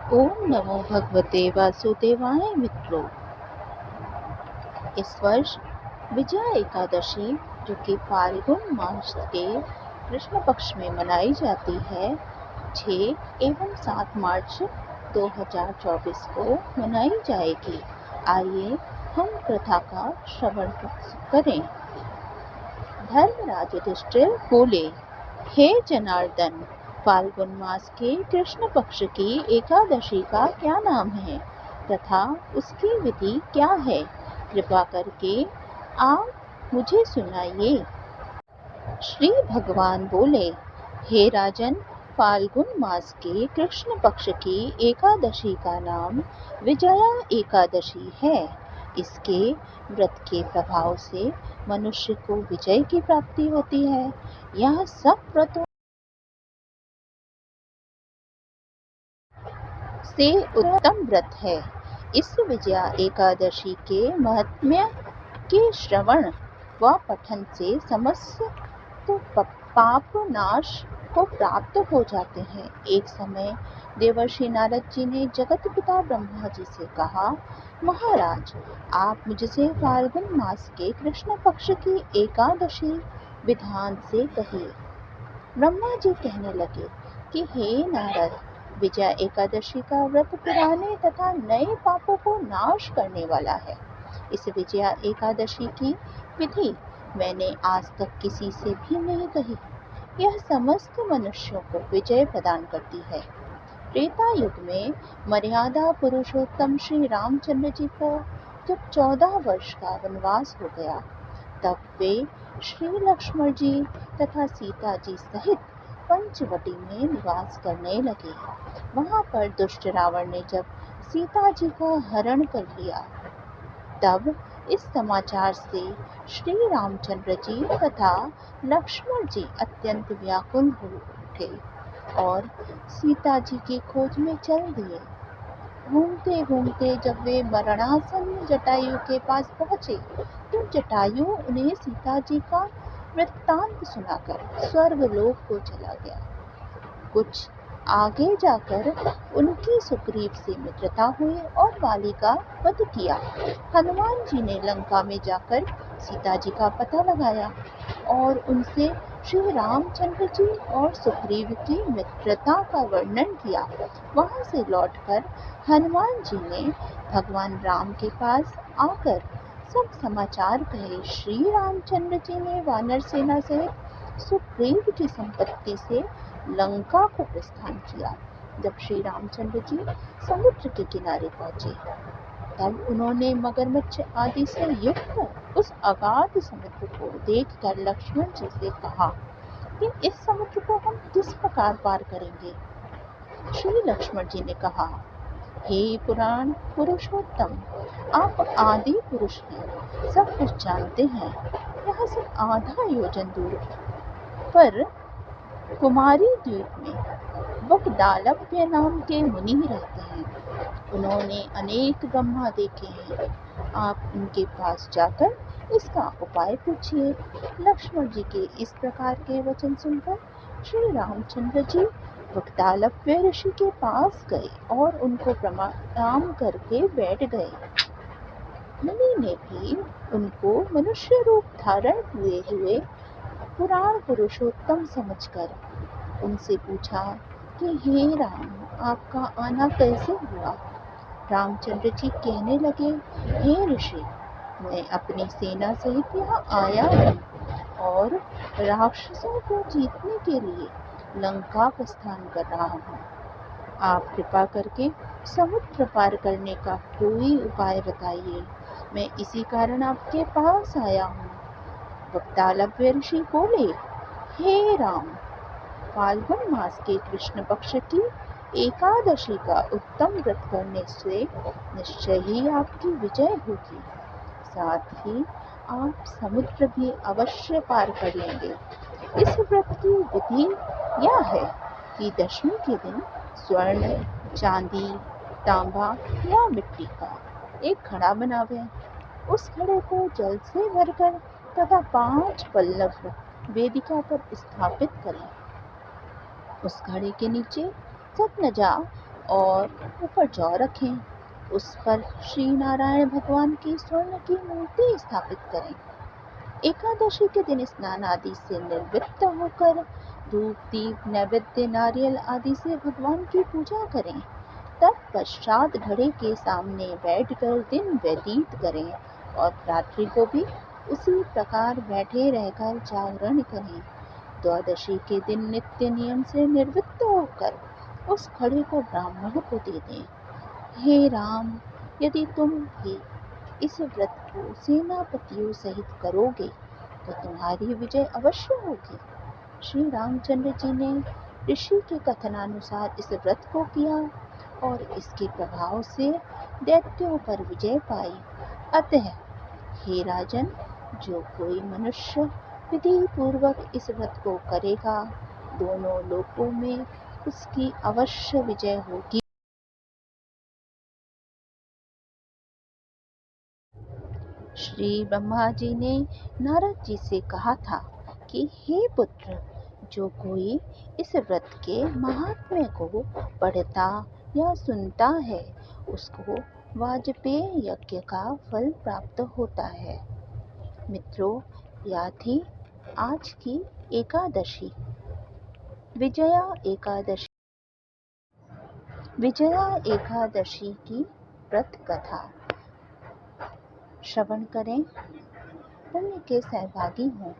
ओम नमो भगवते वासुदेवाय मित्रों। इस वर्ष विजया एकादशी, जो कि फाल्गुन मास के कृष्ण पक्ष में मनाई जाती है, 6 एवं 7 मार्च 2024 को मनाई जाएगी। आइए हम कथा का श्रवण करें। धर्मराज युधिष्ठिर बोले, हे जनार्दन, फाल्गुन मास के कृष्ण पक्ष की एकादशी का क्या नाम है तथा उसकी विधि क्या है? कृपा करके आप मुझे सुनाइए। श्री भगवान बोले, हे राजन, फाल्गुन मास के कृष्ण पक्ष की एकादशी का नाम विजया एकादशी है। इसके व्रत के प्रभाव से मनुष्य को विजय की प्राप्ति होती है। यह सब व्रतों से उत्तम व्रत है। इस विजया एकादशी के महात्म्य के श्रवण व पठन से समस्त पाप नाश को प्राप्त हो जाते हैं। एक समय देवर्षि नारद जी ने जगत पिता ब्रह्मा जी से कहा, महाराज, आप मुझसे फाल्गुन मास के कृष्ण पक्ष की एकादशी विधान से कहिए। ब्रह्मा जी कहने लगे कि हे नारद, विजया एकादशी का व्रत पुराने तथा नए पापों को नाश करने वाला है। इस विजया एकादशी की विधि मैंने आज तक किसी से भी नहीं कही। यह समस्त मनुष्यों को विजय प्रदान करती है। त्रेता युग में मर्यादा पुरुषोत्तम श्री रामचंद्र जी को जब 14 वर्ष का वनवास हो गया, तब वे श्री लक्ष्मण जी तथा सीता जी सहित पंचवटी में निवास करने लगे। वहां पर दुष्ट रावण ने जब सीता जी का हरण कर लिया, तब इस समाचार से श्री रामचंद्र जी तथा लक्ष्मण जी अत्यंत व्याकुल हो उठे और सीता जी की खोज में चल दिए। घूमते घूमते जब वे मरणासन जटायु के पास पहुंचे, तो जटायु उन्हें सीता जी का वृत्तांत सुनाकर स्वर्गलोक को चला गया। कुछ आगे जाकर उनकी सुग्रीव से मित्रता हुई और वाली का वध किया। हनुमान जी ने लंका में जाकर सीता जी का पता लगाया और उनसे श्री रामचंद्र जी और सुग्रीव की मित्रता का वर्णन किया। वहां से लौटकर हनुमान जी ने भगवान राम के पास आकर सब समाचार कहे। श्री रामचंद्र जी ने वानर सेना सहित सुग्रीव की संपत्ति से लंका को प्रस्थान किया। जब श्री रामचंद्र जी समुद्र के किनारे पहुंचे, तब उन्होंने मगरमच्छ आदि से युक्त उस अगाध समुद्र को देखकर लक्ष्मण जी से कहा कि इस समुद्र को हम किस प्रकार पार करेंगे? श्री लक्ष्मण जी ने कहा, हे पुराण पुरुषोत्तम, आप आदि पुरुष हैं, सब कुछ जानते हैं। यहाँ से आधा योजन दूर पर कुमारी द्वीप में वकदालभ्य नाम के मुनि रहते हैं। उन्होंने अनेक ब्रह्मा देखे हैं। आप उनके पास जाकर इसका उपाय पूछिए। लक्ष्मण जी के इस प्रकार के वचन सुनकर श्री रामचंद्र जी वकदालभ्य ऋषि के पास गए और उनको प्रणाम करके बैठ गए। मुनि ने भी उनको मनुष्य रूप धारण हुए हुए पुराण पुरुषोत्तम समझकर उनसे पूछा कि हे राम, आपका आना कैसे हुआ? रामचंद्र जी कहने लगे, हे ऋषि, मैं अपनी सेना सहित यहाँ आया हूँ और राक्षसों को जीतने के लिए लंका प्रस्थान कर रहा हूँ। आप कृपा करके समुद्र पार करने का कोई उपाय बताइए। मैं इसी कारण आपके पास आया हूँ। वक्तालभ्य ऋषि बोले, हे राम, फाल्गुन मास के कृष्ण पक्ष की एकादशी का उत्तम व्रत करने से निश्चय ही आपकी विजय होगी। साथ ही आप समुद्र भी अवश्य पार कर लेंगे। इस व्रत की विधि यह है कि दशमी के दिन स्वर्ण, चांदी, तांबा या मिट्टी का एक घड़ा बनावें। उस घड़े को जल से भरकर तथा 5 पल्लव वेदिका पर स्थापित करें। उस घड़े के नीचे सतनजा और ऊपर जौ रखें। उस पर श्री नारायण भगवान की स्वर्ण की मूर्ति स्थापित करें। एकादशी के दिन स्नान आदि से निवृत्त होकर धूप दीप नैवेद्य नारियल आदि से भगवान की पूजा करें। तत्पश्चात घड़े के सामने बैठकर दिन व्यतीत करें और रात्रि को भी उसी प्रकार बैठे रहकर जागरण करें। द्वादशी के दिन नित्य नियम से निवृत्त होकर उस घड़े को ब्राह्मण को दे दें। हे राम, यदि तुम भी इस व्रत को सेनापतियों सहित करोगे तो तुम्हारी विजय अवश्य होगी। श्री रामचंद्र जी ने ऋषि के कथनानुसार इस व्रत को किया और इसके प्रभाव से दैत्यों पर विजय पाई। अतः हे राजन, जो कोई मनुष्य विधि पूर्वक इस व्रत को करेगा, दोनों लोकों में उसकी अवश्य विजय होगी। श्री ब्रह्मा जी ने नारद जी से कहा था कि हे पुत्र, जो कोई इस व्रत के महात्म्य को पढ़ता या सुनता है, उसको वाजपेय यज्ञ का फल प्राप्त होता है। मित्रों, यह थी आज की एकादशी, विजया एकादशी की व्रत कथा श्रवण करें, पुण्य के सहभागी हों।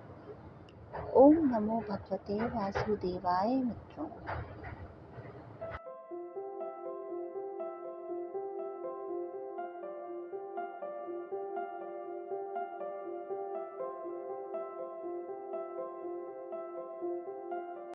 ओम नमो भगवते वासुदेवाय। मित्रों।